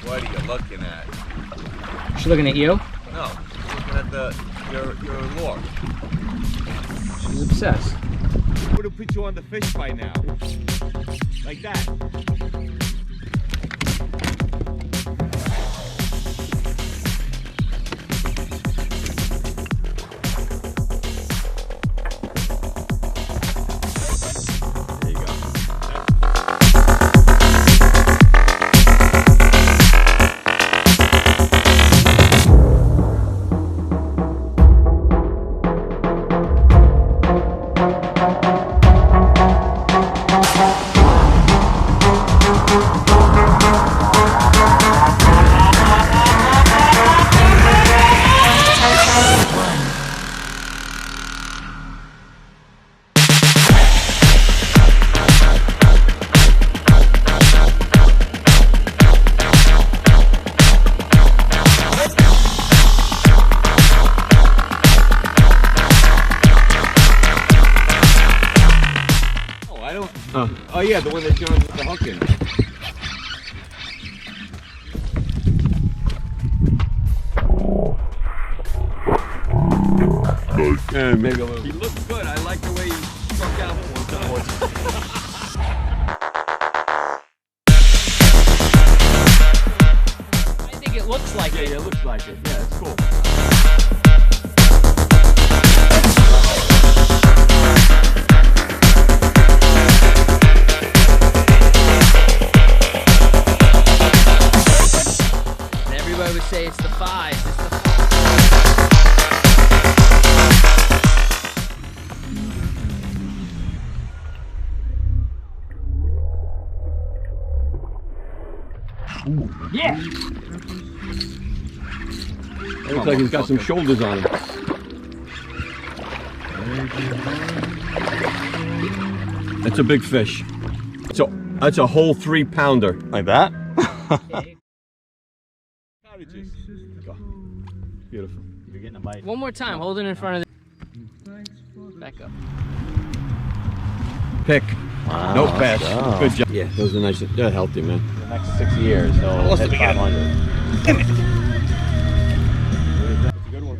What are you looking at? She's looking at you? No, looking at your lure. She's obsessed. Would have put you on the fish by now. Like that. Oh yeah, the one that John put the hook in. Yeah, maybe a little. He looked good. I like the way he struck out one time. I think it looks like it. Yeah, it looks like it. Yeah, it's cool. Everybody would say it's the 5. It's the 5. Yeah. It looks like he's got some shoulders on him. That's a big fish. So that's a whole 3-pounder. Like that? Okay. Beautiful. You're getting a bite. One more time. Hold it in front of the... Back up. Pick. Wow, No bass. go. Good job. Yeah, those are nice. They're healthy, man. The next 6 years, he'll hit 500. That's a good one.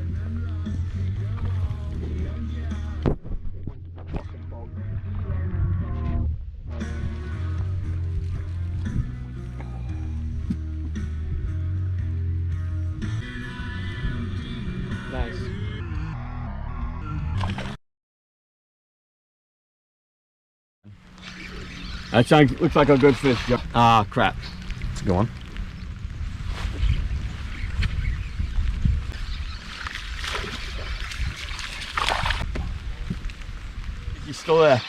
Nice. That sounds, looks like a good fish, Joe. Ah, crap. It's a good one. He's still there.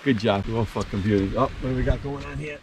Good job. Oh, fucking beauty. Oh, what do we got going on here?